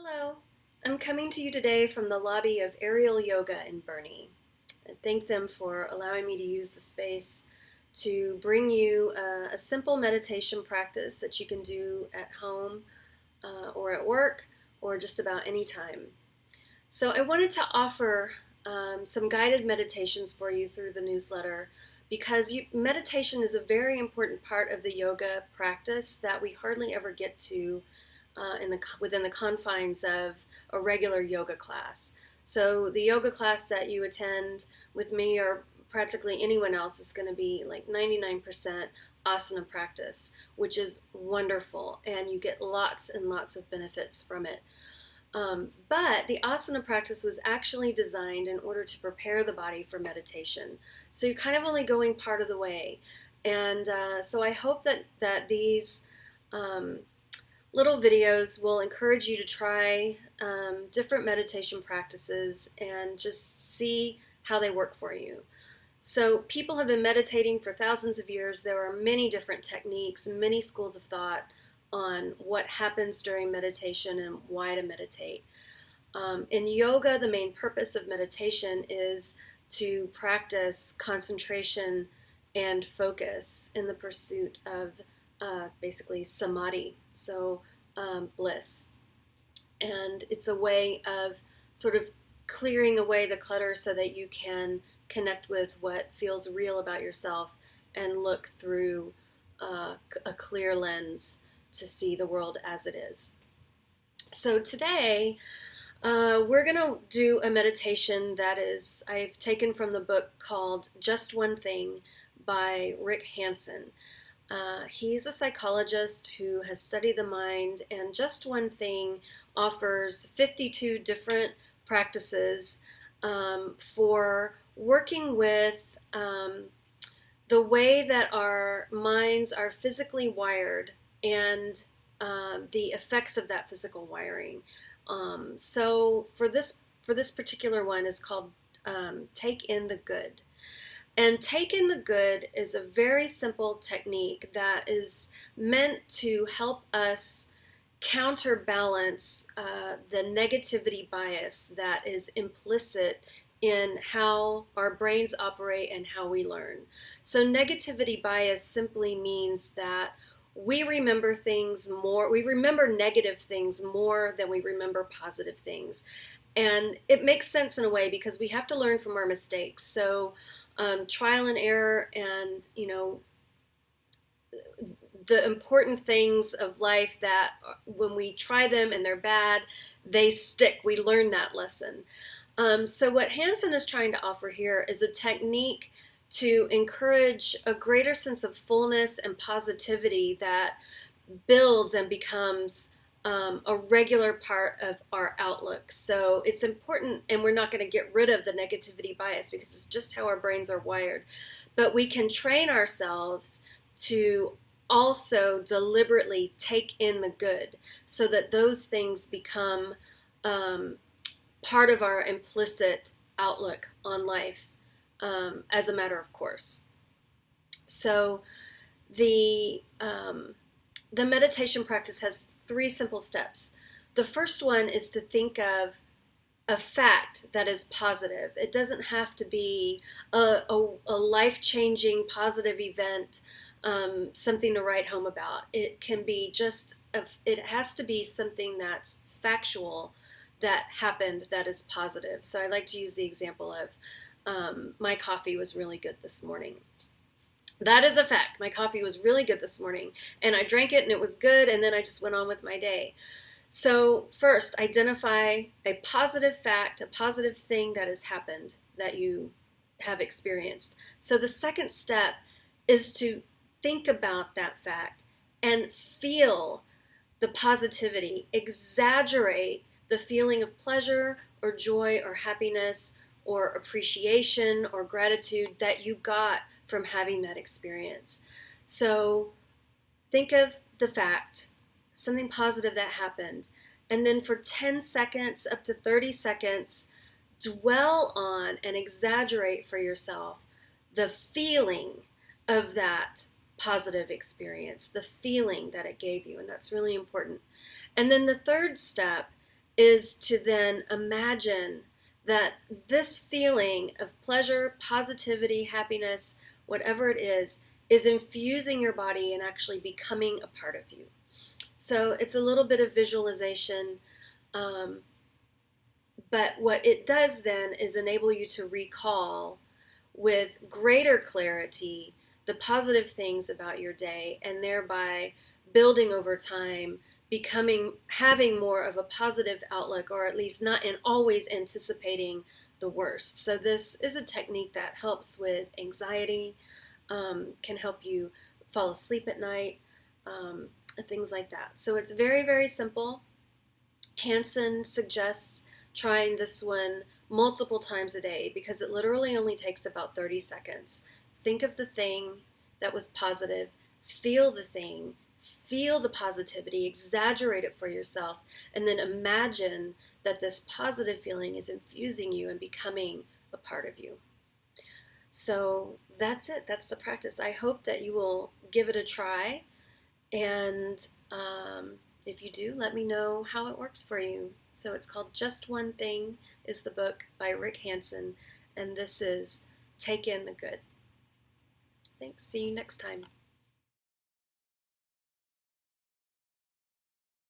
Hello, I'm coming to you today from the lobby of Aerial Yoga in Bernie. I thank them for allowing me to use the space to bring you a simple meditation practice that you can do at home or at work or just about any time. So I wanted to offer some guided meditations for you through the newsletter because meditation is a very important part of the yoga practice that we hardly ever get to within the confines of a regular yoga class. So the yoga class that you attend with me or practically anyone else is going to be like 99% asana practice, which is wonderful, and you get lots and lots of benefits from it. But the asana practice was actually designed in order to prepare the body for meditation. So you're kind of only going part of the way. And so I hope that these little videos will encourage you to try different meditation practices and just see how they work for you. So people have been meditating for thousands of years. There are many different techniques, many schools of thought on what happens during meditation and why to meditate. In yoga, the main purpose of meditation is to practice concentration and focus in the pursuit of basically samadhi, so bliss. And it's a way of sort of clearing away the clutter so that you can connect with what feels real about yourself and look through a clear lens to see the world as it is. So today, we're going to do a meditation that I've taken from the book called Just One Thing by Rick Hanson. He's a psychologist who has studied the mind, and Just One Thing offers 52 different practices for working with the way that our minds are physically wired and the effects of that physical wiring. So for this particular one is called Take in the Good. And Take in the Good is a very simple technique that is meant to help us counterbalance the negativity bias that is implicit in how our brains operate and how we learn. So negativity bias simply means that we remember negative things more than we remember positive things. And it makes sense in a way because we have to learn from our mistakes. So trial and error and, the important things of life that when we try them and they're bad, they stick. We learn that lesson. So what Hanson is trying to offer here is a technique to encourage a greater sense of fullness and positivity that builds and becomes a regular part of our outlook. So it's important, and we're not going to get rid of the negativity bias because it's just how our brains are wired. But we can train ourselves to also deliberately take in the good so that those things become part of our implicit outlook on life as a matter of course. So the meditation practice has 3 simple steps. The first one is to think of a fact that is positive. It doesn't have to be a life-changing positive event, something to write home about. It can be it has to be something that's factual that happened that is positive. So I like to use the example of my coffee was really good this morning. That is a fact. My coffee was really good this morning, and I drank it and it was good, and then I just went on with my day. So first, identify a positive fact, a positive thing that has happened that you have experienced. So the second step is to think about that fact and feel the positivity. Exaggerate the feeling of pleasure or joy or happiness or appreciation or gratitude that you got from having that experience. So think of the fact, something positive that happened, and then for 10 seconds up to 30 seconds, dwell on and exaggerate for yourself the feeling of that positive experience, the feeling that it gave you, and that's really important. And then the third step is to then imagine that this feeling of pleasure, positivity, happiness, whatever it is infusing your body and actually becoming a part of you. So it's a little bit of visualization, um, but what it does then is enable you to recall with greater clarity the positive things about your day, and thereby building over time, having more of a positive outlook, or at least not in always anticipating the worst. So this is a technique that helps with anxiety, can help you fall asleep at night, and things like that. So it's very, very simple. Hansen suggests trying this one multiple times a day because it literally only takes about 30 seconds. Think of the thing that was positive, feel the thing, feel the positivity, exaggerate it for yourself, and then imagine that this positive feeling is infusing you and becoming a part of you. So that's it. That's the practice. I hope that you will give it a try, and if you do, let me know how it works for you. So it's called Just One Thing is the book by Rick Hansen, and this is Take in the Good. Thanks. See you next time.